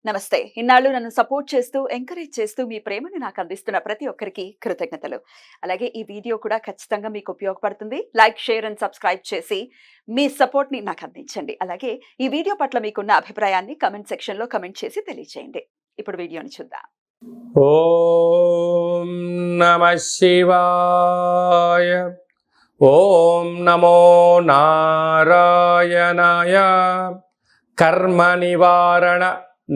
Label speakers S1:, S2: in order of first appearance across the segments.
S1: నమస్తే. ఇన్నాళ్ళు నన్ను సపోర్ట్ చేస్తూ, ఎంకరేజ్ చేస్తూ మీ ప్రేమని నాకు అందిస్తున్న ప్రతి ఒక్కరికి కృతజ్ఞతలు. అలాగే ఈ వీడియో కూడా ఖచ్చితంగా మీకు ఉపయోగపడుతుంది. లైక్, షేర్ అండ్ సబ్స్క్రైబ్ చేసి మీ సపోర్ట్‌ని నాకు అందించండి. అలాగే ఈ వీడియో పట్ల మీకున్న అభిప్రాయాన్ని కామెంట్ సెక్షన్‌లో కామెంట్ చేసి తెలియజేయండి. ఇప్పుడు వీడియోని చూద్దాం.
S2: ఓం నమః శివాయ. ఓం నమో నారాయణాయ. కర్మ నివారణ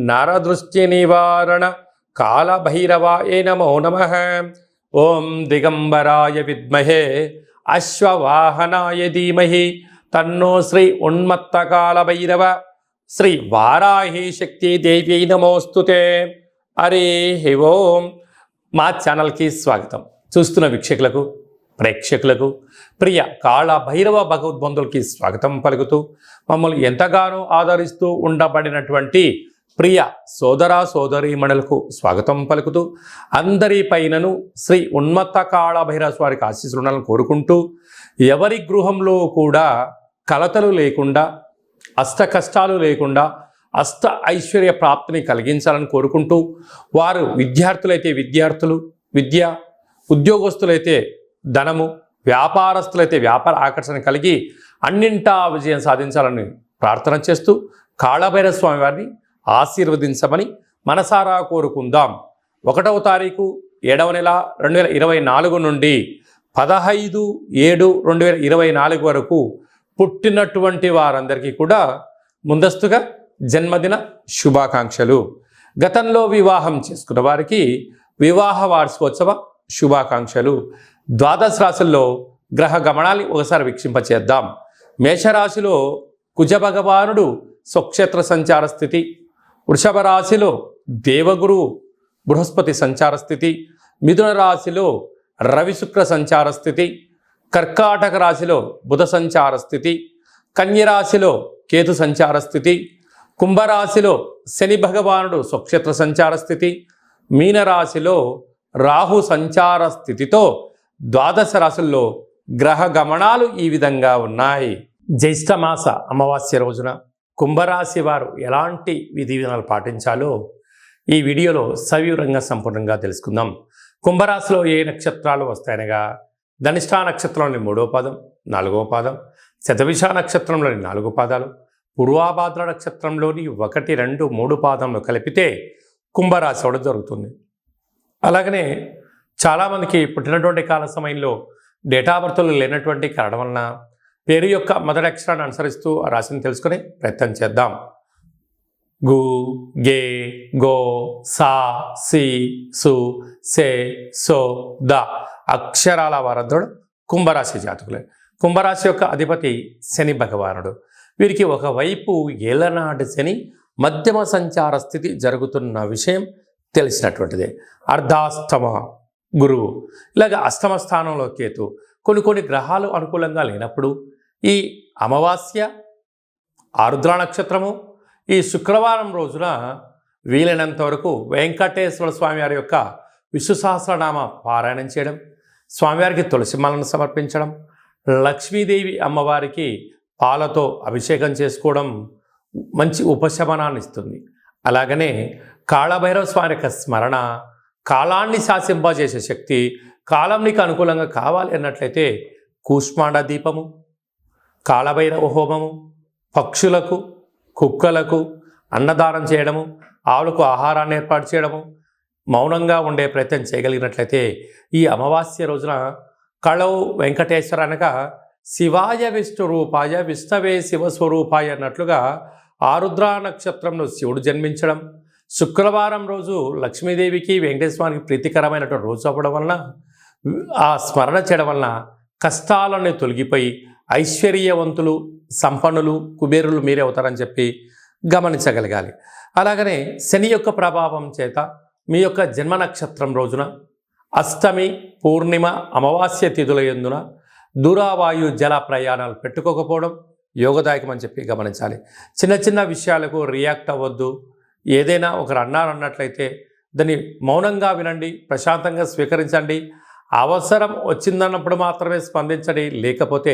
S2: నరదృష్టి నివారణ కాళభైరవాయ నమో నమః. ఓం దిగంబరాయ విద్మహే అశ్వవాహనాయ ధీమహి తన్నో శ్రీ ఉన్మత్త కాళభైరవ శ్రీ వారాహి శక్తి దేవ్యై నమోస్తుతే. హరి ఓం. మా ఛానల్కి స్వాగతం. చూస్తున్న వీక్షకులకు, ప్రేక్షకులకు, ప్రియ కాళభైరవ భగవద్బంధులకి స్వాగతం పలుకుతూ, మమ్మల్ని ఎంతగానో ఆదరిస్తూ ఉండబడినటువంటి ప్రియ సోదర సోదరీమణులకు స్వాగతం పలుకుతూ, అందరి పైనను శ్రీ ఉన్మత్త కాళభైరవ స్వారికి ఆశీస్సులు ఉండాలని కోరుకుంటూ, ఎవరి గృహంలో కూడా కలతలు లేకుండా, అష్ట కష్టాలు లేకుండా అష్ట ఐశ్వర్య ప్రాప్తిని కలిగించాలని కోరుకుంటూ, వారు విద్యార్థులైతే విద్యార్థులు విద్య, ఉద్యోగస్తులైతే ధనము, వ్యాపారస్తులైతే వ్యాపార ఆకర్షణ కలిగి అన్నింటా విజయం సాధించాలని ప్రార్థన చేస్తూ, కాళభైరవ స్వామి వారిని ఆశీర్వదించమని మనసారా కోరుకుందాం. 1వ తారీఖు 7వ నెల 2024 నుండి 15/7/2024 వరకు పుట్టినటువంటి వారందరికీ కూడా ముందస్తుగా జన్మదిన శుభాకాంక్షలు. గతంలో వివాహం చేసుకున్న వారికి వివాహ వార్షికోత్సవ శుభాకాంక్షలు. ద్వాదశ రాశుల్లో గ్రహ గమనాన్ని ఒకసారి వీక్షింపచేద్దాం. మేషరాశిలో కుజ భగవానుడు స్వక్షేత్ర సంచార స్థితి, వృషభ రాశిలో దేవగురు బృహస్పతి సంచార స్థితి, మిథున రాశిలో రవి శుక్ర సంచార స్థితి, కర్కాటక రాశిలో బుధ సంచార స్థితి, కన్యరాశిలో కేతు సంచార స్థితి, కుంభరాశిలో శని భగవానుడు స్వక్షేత్ర సంచార స్థితి, మీనరాశిలో రాహు సంచార స్థితితో ద్వాదశ రాశుల్లో గ్రహ గమనాలు ఈ విధంగా ఉన్నాయి. జ్యేష్ఠమాస అమావాస్య రోజున కుంభరాశి వారు ఎలాంటి విధి విధానాలు పాటించాలో ఈ వీడియోలో సవివరంగా సంపూర్ణంగా తెలుసుకుందాం. కుంభరాశిలో ఏ నక్షత్రాలు వస్తాయనగా ధనిష్ఠా నక్షత్రంలోని 3వ పాదం, 4వ పాదం, శతభిష నక్షత్రంలోని 4 పాదాలు, పూర్వాభాద్ర నక్షత్రంలోని 1, 2, 3 పాదంలో కలిపితే కుంభరాశి అవడం జరుగుతుంది. అలాగనే చాలామందికి పుట్టినటువంటి కాల సమయంలో డేటా బర్త్లు లేనటువంటి కారణం వలన పేరు యొక్క మొదటి అక్షరాన్ని అనుసరిస్తూ ఆ రాశిని తెలుసుకునే ప్రయత్నం చేద్దాం. గు, గే, గో, సా, సి, సు, సే, సో, ద అక్షరాల వారందరూ కుంభరాశి జాతకులే. కుంభరాశి యొక్క అధిపతి శని భగవానుడు. వీరికి ఒకవైపు ఏలనాటి శని మధ్యమ సంచార స్థితి జరుగుతున్న విషయం తెలిసినటువంటిదే. అర్ధాష్టమ గురువు, ఇలాగ అష్టమ స్థానంలో కేతు. కొన్ని గ్రహాలు అనుకూలంగా లేనప్పుడు ఈ అమావాస్య, ఆరుద్ర నక్షత్రము, ఈ శుక్రవారం రోజున వీలైనంత వరకు వెంకటేశ్వర స్వామి వారి యొక్క విష్ణు సహస్రనామ పారాయణం చేయడం, స్వామివారికి తులసి మాలను సమర్పించడం, లక్ష్మీదేవి అమ్మవారికి పాలతో అభిషేకం చేసుకోవడం మంచి ఉపశమనాన్ని ఇస్తుంది. అలాగనే కాళభైరవ స్వామి యొక్క స్మరణ కాలాన్ని శాసింపజేసే శక్తి. కాలం నీకు అనుకూలంగా కావాలి అన్నట్లయితే కూష్మాండ దీపము, కాళభైరవ హోమము, పక్షులకు, కుక్కలకు అన్నదానం చేయడము, ఆవులకు ఆహారాన్ని ఏర్పాటు చేయడము, మౌనంగా ఉండే ప్రయత్నం చేయగలిగినట్లయితే ఈ అమావాస్య రోజున కళవు వెంకటేశ్వర అనగా శివాయ విష్ణు రూపాయ విష్ణవే శివస్వరూపాయ అన్నట్లుగా ఆరుద్ర నక్షత్రంలో శివుడు జన్మించడం, శుక్రవారం రోజు లక్ష్మీదేవికి వెంకటేశ్వరానికి ప్రీతికరమైనటువంటి రోజు అవ్వడం వలన ఆ స్మరణ చేయడం వలన కష్టాలన్నీ తొలగిపోయి ఐశ్వర్యవంతులు, సంపన్నులు, కుబేరులు మీరే అవుతారని చెప్పి గమనించగలగాలి. అలాగనే శని యొక్క ప్రభావం చేత మీ యొక్క జన్మ నక్షత్రం రోజున అష్టమి, పూర్ణిమ, అమావాస్య తిథుల యందున దూరవాయు జల ప్రయాణాలు పెట్టుకోకపోవడం యోగదాయకం అని చెప్పి గమనించాలి. చిన్న విషయాలకు రియాక్ట్ అవ్వద్దు. ఏదైనా ఒకరు అన్నట్లయితే దాన్ని మౌనంగా వినండి, ప్రశాంతంగా స్వీకరించండి. అవసరం వచ్చిందన్నప్పుడు మాత్రమే స్పందించండి. లేకపోతే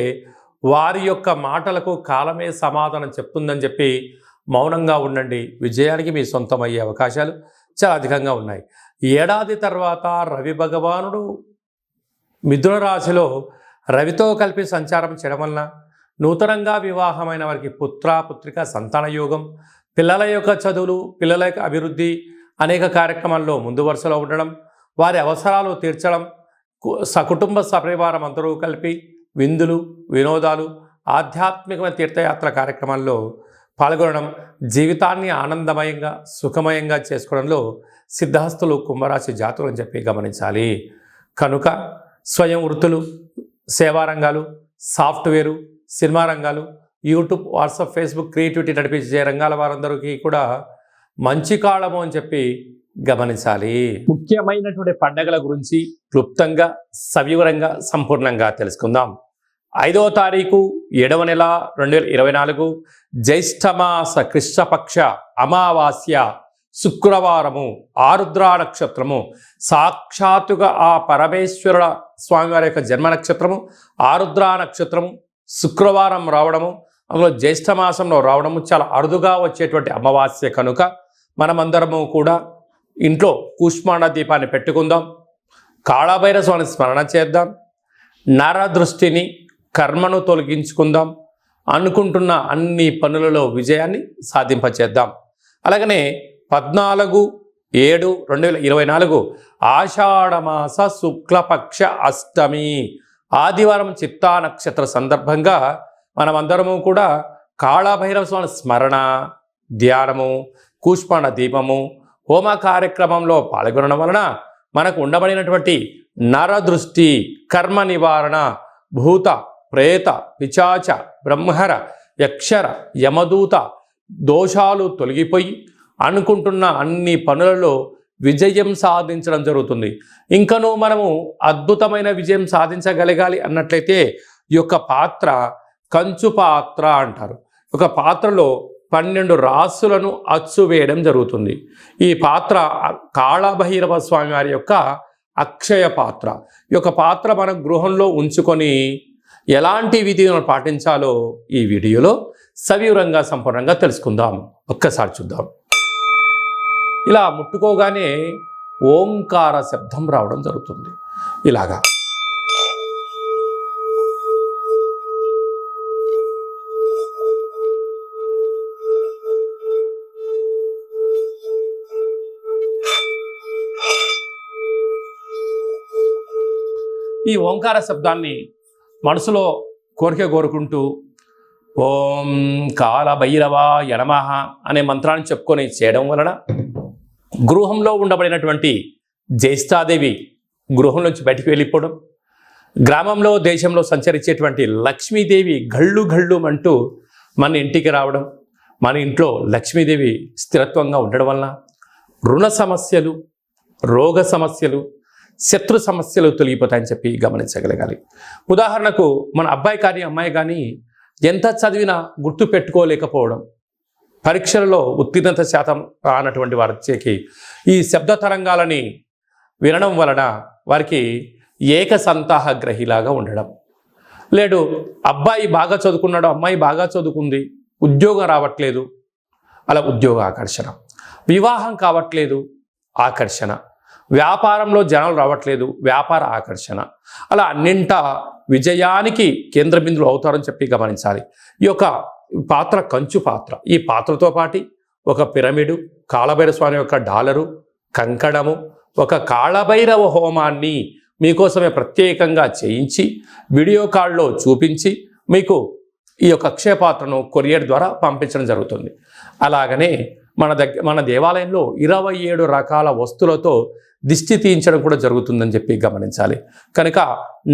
S2: వారి యొక్క మాటలకు కాలమే సమాధానం చెప్తుందని చెప్పి మౌనంగా ఉండండి. విజయానికి మీ సొంతమయ్యే అవకాశాలు చాలా అధికంగా ఉన్నాయి. ఏడాది తర్వాత రవి భగవానుడు మిథున రాశిలో రవితో కలిపి సంచారం చేయడం వలన నూతనంగా వివాహమైన వారికి పుత్రిక సంతాన యోగం, పిల్లల యొక్క చదువులు, పిల్లల యొక్క అభివృద్ధి, అనేక కార్యక్రమాల్లో ముందు వరుసలో ఉండడం, వారి అవసరాలు తీర్చడం, సకుటుంబ సపరివారం అందరూ కలిపి విందులు, వినోదాలు, ఆధ్యాత్మికమైన తీర్థయాత్ర కార్యక్రమాల్లో పాల్గొనడం, జీవితాన్ని ఆనందమయంగా సుఖమయంగా చేసుకోవడంలో సిద్ధహస్తులు కుంభరాశి జాతకులు అని చెప్పి గమనించాలి. కనుక స్వయం వృత్తులు, సేవా రంగాలు, సాఫ్ట్వేరు, సినిమా రంగాలు, యూట్యూబ్, వాట్సాప్, ఫేస్బుక్, క్రియేటివిటీ నడిపించే రంగాల వారందరికీ కూడా మంచి కాలము అని చెప్పి గమనించాలి. ముఖ్యమైనటువంటి పండగల గురించి క్లుప్తంగా సవివరంగా సంపూర్ణంగా తెలుసుకుందాం. 5వ తారీఖు 7వ నెల 2024 జ్యేష్ఠమాస కృష్ణపక్ష అమావాస్య శుక్రవారము, ఆరుద్ర నక్షత్రము, సాక్షాత్తుగా ఆ పరమేశ్వరుల స్వామివారి యొక్క జన్మ నక్షత్రము ఆరుద్ర నక్షత్రము శుక్రవారం రావడము, అందులో జ్యేష్ఠమాసంలో రావడము చాలా అరుదుగా వచ్చేటువంటి అమావాస్య కనుక మనమందరము కూడా ఇంట్లో కూష్మాండ దీపాన్ని పెట్టుకుందాం. కాళభైరవ స్వామిని స్మరణ చేద్దాం. నరదృష్టిని, కర్మను తొలగించుకుందాం. అనుకుంటున్న అన్ని పనులలో విజయాన్ని సాధింపచేద్దాం. అలాగనే 14/7/2024 ఆషాఢమాస శుక్లపక్ష అష్టమి ఆదివారం చిత్తా నక్షత్ర సందర్భంగా మనమందరము కూడా కాళభైరవ స్వామి స్మరణ, ధ్యానము, కూష్మాండ దీపము, హోమ కార్యక్రమంలో పాల్గొనడం వలన మనకు ఉండబడినటువంటి నరదృష్టి, కర్మ నివారణ, భూత ప్రేత పిశాచ బ్రహ్మర యక్షర యమదూత దోషాలు తొలగిపోయి అనుకుంటున్న అన్ని పనులలో విజయం సాధించడం జరుగుతుంది. ఇంకనూ మనము అద్భుతమైన విజయం సాధించగలగాలి అన్నట్లయితే ఈ యొక్క పాత్ర కంచు పాత్ర అంటారు. ఒక పాత్రలో 12 రాసులను అచ్చు వేయడం జరుగుతుంది. ఈ పాత్ర కాళభైరవ స్వామి వారి యొక్క అక్షయ పాత్ర. ఈ యొక్క పాత్ర మన గృహంలో ఉంచుకొని ఎలాంటి విధిలను పాటించాలో ఈ వీడియోలో సవివరంగా సంపూర్ణంగా తెలుసుకుందాం. ఒక్కసారి చూద్దాం. ఇలా ముట్టుకోగానే ఓంకార శబ్దం రావడం జరుగుతుంది. ఇలాగా ఈ ఓంకార శబ్దాన్ని మనసులో కోరుకుంటూ ఓం కాళభైరవాయ నమః అనే మంత్రాన్ని చెప్పుకొని చేయడం వలన గృహంలో ఉండబడినటువంటి జ్యేష్ఠాదేవి గృహం నుంచి బయటికి వెళ్ళిపోవడం, గ్రామంలో దేశంలో సంచరించేటువంటి లక్ష్మీదేవి గళ్ళు గళ్ళు అంటూ మన ఇంటికి రావడం, మన ఇంట్లో లక్ష్మీదేవి స్థిరత్వంగా ఉండడం వలన రుణ సమస్యలు, రోగ సమస్యలు, శత్రు సమస్యలు తొలగిపోతాయని చెప్పి గమనించగలగాలి. ఉదాహరణకు మన అబ్బాయి కానీ అమ్మాయి కానీ ఎంత చదివినా గుర్తు పెట్టుకోలేకపోవడం, పరీక్షలలో ఉత్తీర్ణత శాతం రానటువంటి వారికి ఈ శబ్ద తరంగాలని వినడం వలన వారికి ఏకసంతాహ గ్రహిలాగా ఉండడం, లేడు అబ్బాయి బాగా చదువుకున్నాడు, అమ్మాయి బాగా చదువుకుంది, ఉద్యోగం రావట్లేదు, అలా ఉద్యోగ ఆకర్షణ, వివాహం కావట్లేదు ఆకర్షణ, వ్యాపారంలో జనాలు రావట్లేదు వ్యాపార ఆకర్షణ, అలా అన్నింట విజయానికి కేంద్ర బిందువులు అవుతారని చెప్పి గమనించాలి. ఈ యొక్క పాత్ర కంచు పాత్ర. ఈ పాత్రతో పాటు ఒక పిరమిడు, కాళభైరవ స్వామి యొక్క డాలరు, కంకణము, ఒక కాళభైరవ హోమాన్ని మీకోసమే ప్రత్యేకంగా చేయించి వీడియో కాల్లో చూపించి మీకు ఈ యొక్క అక్షయ పాత్రను కొరియర్ ద్వారా పంపించడం జరుగుతుంది. అలాగనే మన దేవాలయంలో 27 రకాల వస్తువులతో దిష్టి తీయించడం కూడా జరుగుతుందని చెప్పి గమనించాలి. కనుక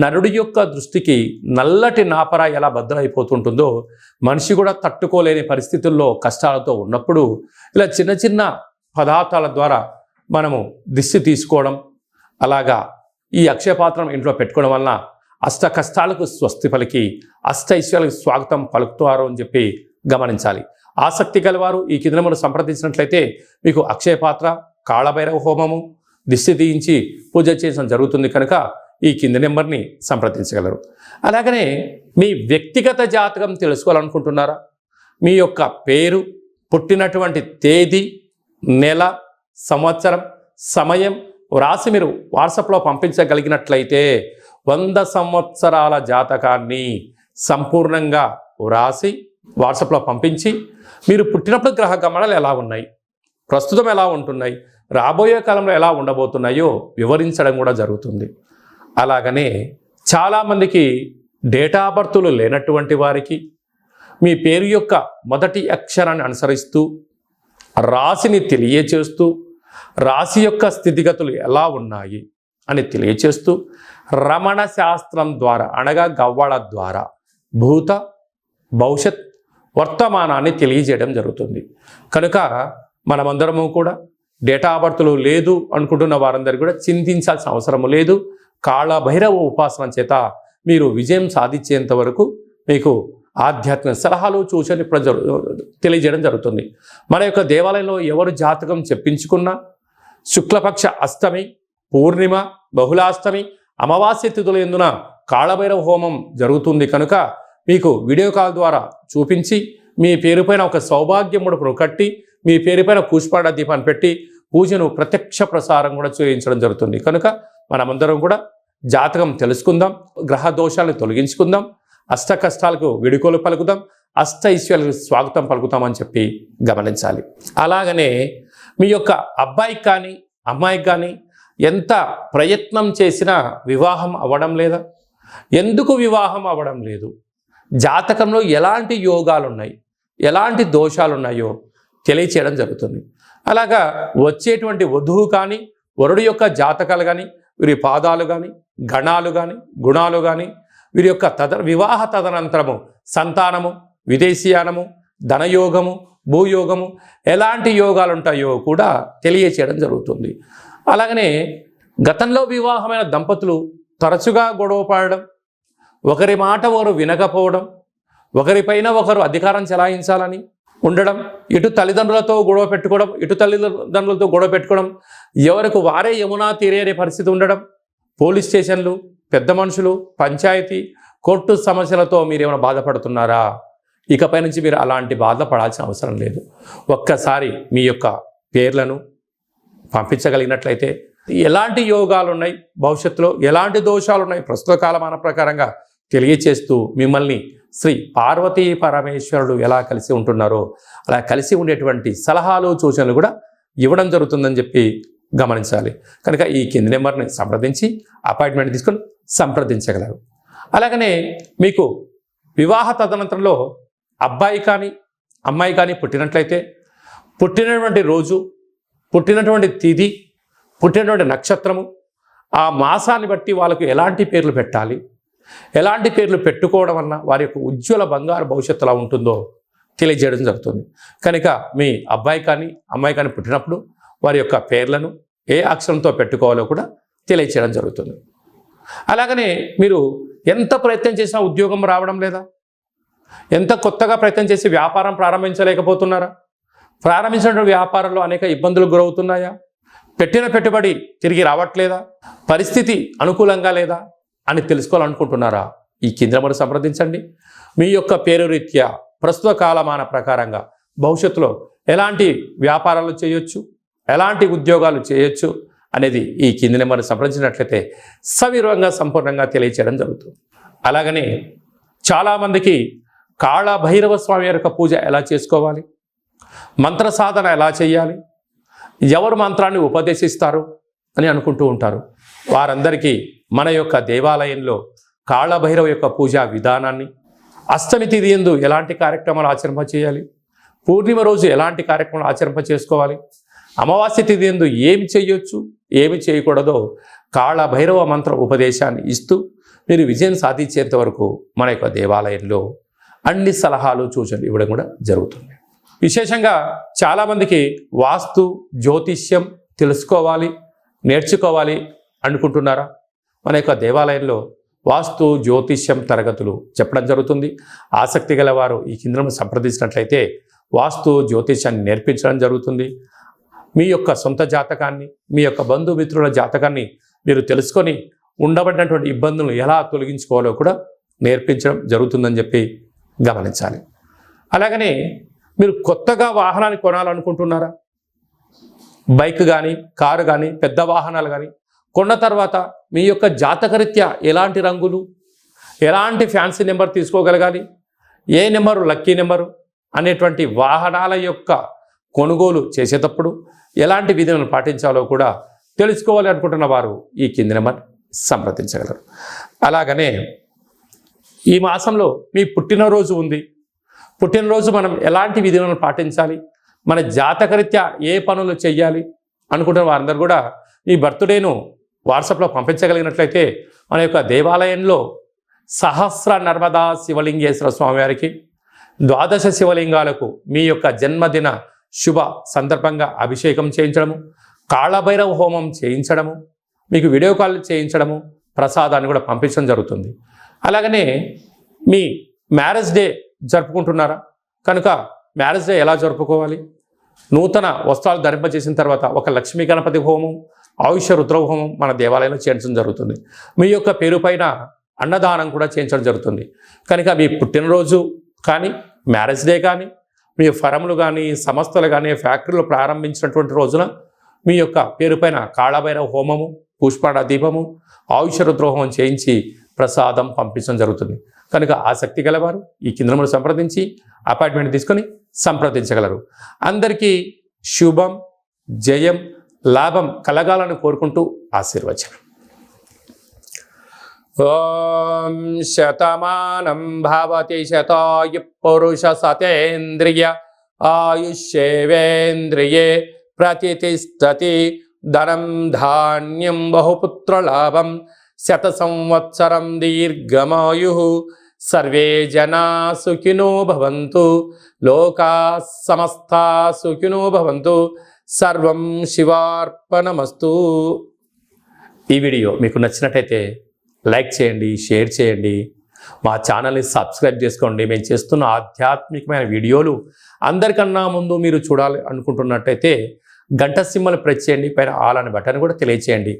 S2: నరుడి యొక్క దృష్టికి నల్లటి నాపర ఎలా బద్దలైపోతుంటుందో మనిషి కూడా తట్టుకోలేని పరిస్థితుల్లో కష్టాలతో ఉన్నప్పుడు ఇలా చిన్న చిన్న పదార్థాల ద్వారా మనము దిష్టి తీసుకోవడం, అలాగా ఈ అక్షయపాత్రం ఇంట్లో పెట్టుకోవడం వలన అష్ట కష్టాలకు స్వస్తి పలికి అష్ట ఐశ్వర్యాలకు స్వాగతం పలుకుతారు అని చెప్పి గమనించాలి. ఆసక్తి గలవారు ఈ కింద నెంబర్ను సంప్రదించినట్లయితే మీకు అక్షయపాత్ర, కాళభైరవ హోమము, దిష్టి తీయించి పూజ చేయడం జరుగుతుంది. కనుక ఈ కింది నెంబర్ని సంప్రదించగలరు. అలాగనే మీ వ్యక్తిగత జాతకం తెలుసుకోవాలనుకుంటున్నారా? మీ యొక్క పేరు, పుట్టినటువంటి తేదీ, నెల, సంవత్సరం, సమయం వ్రాసి మీరు వాట్సాప్లో పంపించగలిగినట్లయితే 100 సంవత్సరాల జాతకాన్ని సంపూర్ణంగా వ్రాసి వాట్సాప్లో పంపించి మీరు పుట్టినప్పుడు గ్రహ గమనాలు ఎలా ఉన్నాయి, ప్రస్తుతం ఎలా ఉంటున్నాయి, రాబోయే కాలంలో ఎలా ఉండబోతున్నాయో వివరించడం కూడా జరుగుతుంది. అలాగనే చాలామందికి డేటా బర్తులు లేనటువంటి వారికి మీ పేరు యొక్క మొదటి అక్షరాన్ని అనుసరిస్తూ రాశిని తెలియచేస్తూ రాశి యొక్క స్థితిగతులు ఎలా ఉన్నాయి అని తెలియచేస్తూ రమణ శాస్త్రం ద్వారా అనగా గవ్వళ ద్వారా భూత భవిష్యత్ వర్తమానాన్ని తెలియజేయడం జరుగుతుంది. కనుక మనమందరము కూడా డేటా బర్తులు లేదు అనుకుంటున్న వారందరూ కూడా చింతించాల్సిన అవసరం లేదు. కాళభైరవ ఉపాసన చేత మీరు విజయం సాధించేంత వరకు మీకు ఆధ్యాత్మిక సలహాలు సూచనలు తెలియజేయడం జరుగుతుంది. మన యొక్క దేవాలయంలో ఎవరు జాతకం చెప్పించుకున్నా శుక్లపక్ష అష్టమి, పూర్ణిమ, బహుళాష్టమి, అమావాస్య తిథుల యందున కాళభైరవ హోమం జరుగుతుంది. కనుక మీకు వీడియో కాల్ ద్వారా చూపించి మీ పేరుపైన ఒక సౌభాగ్య ముడుపును కట్టి మీ పేరుపైన పుష్పాడ దీపాన్ని పెట్టి పూజను ప్రత్యక్ష ప్రసారం కూడా చేయించడం జరుగుతుంది. కనుక మనమందరం కూడా జాతకం తెలుసుకుందాం, గ్రహ దోషాలను తొలగించుకుందాం, అష్ట కష్టాలకు విడుకోలు పలుకుదాం, అష్ట ఐశ్వర్యాలకు స్వాగతం పలుకుతామని చెప్పి గమనించాలి. అలాగనే మీ యొక్క అబ్బాయికి కానీ అమ్మాయికి కానీ ఎంత ప్రయత్నం చేసినా వివాహం అవ్వడం లేదా? ఎందుకు వివాహం అవ్వడం లేదు? జాతకంలో ఎలాంటి యోగాలు ఉన్నాయి, ఎలాంటి దోషాలు ఉన్నాయో తెలియచేయడం జరుగుతుంది. అలాగా వచ్చేటువంటి వధువు కానీ వరుడు యొక్క జాతకాలు కానీ వీరి పాదాలు కానీ గణాలు కానీ గుణాలు కానీ వీరి యొక్క వివాహ తదనంతరము సంతానము, విదేశీయానము, ధనయోగము, భూయోగము ఎలాంటి యోగాలు ఉంటాయో కూడా తెలియచేయడం జరుగుతుంది. అలాగనే గతంలో వివాహమైన దంపతులు తరచుగా గొడవ పడడం, ఒకరి మాట ఒకరు వినకపోవడం, ఒకరిపైన ఒకరు అధికారం చెలాయించాలని ఉండడం, ఇటు తల్లిదండ్రులతో గొడవ పెట్టుకోవడం, ఇటు తల్లిదండ్రులతో గొడవ పెట్టుకోవడం, ఎవరికి వారే యమునా తీరే అనే పరిస్థితి ఉండడం, పోలీస్ స్టేషన్లు, పెద్ద మనుషులు, పంచాయతీ, కోర్టు సమస్యలతో మీరు ఏమైనా బాధపడుతున్నారా? ఇకపై నుంచి మీరు అలాంటి బాధపడాల్సిన అవసరం లేదు. ఒక్కసారి మీ యొక్క పేర్లను పంపించగలిగినట్లయితే ఎలాంటి యోగాలు ఉన్నాయి, భవిష్యత్తులో ఎలాంటి దోషాలు ఉన్నాయి ప్రస్తుత కాలమాన ప్రకారంగా తెలియచేస్తూ మిమ్మల్ని శ్రీ పార్వతీ పరమేశ్వరుడు ఎలా కలిసి ఉంటున్నారో అలా కలిసి ఉండేటువంటి సలహాలు సూచనలు కూడా ఇవ్వడం జరుగుతుందని చెప్పి గమనించాలి. కనుక ఈ కింది నెంబర్ని సంప్రదించి అపాయింట్మెంట్ తీసుకొని సంప్రదించగలరు. అలాగనే మీకు వివాహ తదనంతరంలో అబ్బాయి కానీ అమ్మాయి కానీ పుట్టినట్లయితే పుట్టినటువంటి రోజు, పుట్టినటువంటి తిథి, పుట్టినటువంటి నక్షత్రము, ఆ మాసాన్ని బట్టి వాళ్ళకు ఎలాంటి పేర్లు పెట్టాలి, ఎలాంటి పేర్లు పెట్టుకోవడం వలన వారి యొక్క ఉజ్వల బంగారు భవిష్యత్తు ఎలా ఉంటుందో తెలియజేయడం జరుగుతుంది. కనుక మీ అబ్బాయి కానీ అమ్మాయి కానీ పుట్టినప్పుడు వారి యొక్క పేర్లను ఏ అక్షరంతో పెట్టుకోవాలో కూడా తెలియచేయడం జరుగుతుంది. అలాగనే మీరు ఎంత ప్రయత్నం చేసినా ఉద్యోగం రావడం లేదా? ఎంత కొత్తగా ప్రయత్నం చేసి వ్యాపారం ప్రారంభించలేకపోతున్నారా? ప్రారంభించిన వ్యాపారంలో అనేక ఇబ్బందులు గురవుతున్నాయా? పెట్టిన పెట్టుబడి తిరిగి రావట్లేదా? పరిస్థితి అనుకూలంగా లేదా అని తెలుసుకోవాలనుకుంటున్నారా? ఈ కింద నెంబర్ సంప్రదించండి. మీ యొక్క పేరు రీత్యా ప్రస్తుత కాలమాన ప్రకారంగా భవిష్యత్తులో ఎలాంటి వ్యాపారాలు చేయొచ్చు, ఎలాంటి ఉద్యోగాలు చేయొచ్చు అనేది ఈ కింది నెంబర్ని సంప్రదించినట్లయితే సవివరంగా సంపూర్ణంగా తెలియచేయడం జరుగుతుంది. అలాగనే చాలామందికి కాళభైరవ స్వామి యొక్క పూజ ఎలా చేసుకోవాలి, మంత్ర సాధన ఎలా చేయాలి, ఎవరు మంత్రాన్ని ఉపదేశిస్తారు అని అనుకుంటూ ఉంటారు. వారందరికీ మన యొక్క దేవాలయంలో కాళభైరవ యొక్క పూజా విధానాన్ని, అష్టమి తిథి యందు ఎలాంటి కార్యక్రమాలు ఆచరింప చేయాలి, పూర్ణిమ రోజు ఎలాంటి కార్యక్రమాలు ఆచరింప చేసుకోవాలి, అమావాస్య తిథి యందు ఏమి చేయొచ్చు ఏమి చేయకూడదో కాళభైరవ మంత్ర ఉపదేశాన్ని ఇస్తూ మీరు విజయం సాధించేంత వరకు మన యొక్క దేవాలయంలో అన్ని సలహాలు సూచనలు ఇవ్వడం కూడా జరుగుతుంది. విశేషంగా చాలామందికి వాస్తు జ్యోతిష్యం తెలుసుకోవాలి, నేర్చుకోవాలి అనుకుంటున్నారా? మన యొక్క దేవాలయంలో వాస్తు జ్యోతిష్యం తరగతులు చెప్పడం జరుగుతుంది. ఆసక్తి గల వారు ఈ కింద సంప్రదించినట్లయితే వాస్తు జ్యోతిష్యాన్ని నేర్పించడం జరుగుతుంది. మీ యొక్క సొంత జాతకాన్ని, మీ యొక్క బంధుమిత్రుల జాతకాన్ని మీరు తెలుసుకొని ఉండబడినటువంటి ఇబ్బందులను ఎలా తొలగించుకోవాలో కూడా నేర్పించడం జరుగుతుందని చెప్పి గమనించాలి. అలాగనే మీరు కొత్తగా వాహనాన్ని కొనాలనుకుంటున్నారా? బైక్ కానీ, కారు కానీ, పెద్ద వాహనాలు కానీ కొన్న తర్వాత మీ యొక్క జాతకరీత్యా ఎలాంటి రంగులు, ఎలాంటి ఫ్యాన్సీ నెంబర్ తీసుకోగలగాలి, ఏ నెంబరు లక్కీ నెంబరు అనేటువంటి వాహనాల యొక్క కొనుగోలు చేసేటప్పుడు ఎలాంటి విధులను పాటించాలో కూడా తెలుసుకోవాలి అనుకుంటున్న వారు ఈ కింది నెంబర్ సంప్రదించగలరు. అలాగనే ఈ మాసంలో మీ పుట్టినరోజు ఉంది. పుట్టినరోజు మనం ఎలాంటి విధులను పాటించాలి, మన జాతకరీత్యా ఏ పనులు చేయాలి అనుకుంటున్న వారందరూ కూడా ఈ బర్త్డేను వాట్సాప్లో పంపించగలిగినట్లయితే మన యొక్క దేవాలయంలో సహస్ర నర్మదా శివలింగేశ్వర స్వామివారికి 12 శివలింగాలకు మీ యొక్క జన్మదిన శుభ సందర్భంగా అభిషేకం చేయించడము, కాళభైరవ హోమం చేయించడము, మీకు వీడియో కాల్ చేయించడము, ప్రసాదాన్ని కూడా పంపించడం జరుగుతుంది. అలాగనే మీ మ్యారేజ్ డే జరుపుకుంటున్నారా కనుక మ్యారేజ్ డే ఎలా జరుపుకోవాలి, నూతన వస్త్రాలు ధరింపజేసిన తర్వాత ఒక లక్ష్మీ గణపతి హోమం, ఆయుష రుద్ర హోమం మన దేవాలయంలో చేయించడం జరుగుతుంది. మీ యొక్క పేరు పైన అన్నదానం కూడా చేయించడం జరుగుతుంది. కనుక మీ పుట్టినరోజు కానీ, మ్యారేజ్ డే కానీ, మీ ఫరములు కానీ, సంస్థలు కానీ, ఫ్యాక్టరీలు ప్రారంభించినటువంటి రోజున మీ యొక్క పేరు పైన కాళభైరవ హోమము, పుష్పాడ దీపము, ఆయుష రుద్ర హోమం చేయించి ప్రసాదం పంపించడం జరుగుతుంది. కనుక ఆసక్తి గలవారు ఈ కింద సంప్రదించి అపాయింట్మెంట్ తీసుకొని సంప్రదించగలరు. అందరికీ శుభం, జయం, లాభం కలగాలని కోరుకుంటూ ఆశీర్వచనం. ఓం శతమానం భవతి శతాయు పురుష సతేంద్రియ ఆయుష్యేవేంద్రియే ప్రతిష్టతి ధనం ధాన్యం బహుపుత్రలాభం శత సంవత్సరం దీర్ఘమాయు సర్వే జనా సుఖినో భవంతు లోకా సమస్తా సుఖినో భవంతు సర్వం శివార్పణమస్తు. ఈ వీడియో మీకు నచ్చినట్టయితే లైక్ చేయండి, షేర్ చేయండి, మా ఛానల్ని సబ్స్క్రైబ్ చేసుకోండి. మేము చేస్తున్న ఆధ్యాత్మికమైన వీడియోలు అందరికన్నా ముందు మీరు చూడాలి అనుకుంటున్నట్టయితే గంట సింబల్ ప్రెస్ చేయండి, పైన ఆల్ అనే బటన్ కూడా తెలియచేయండి.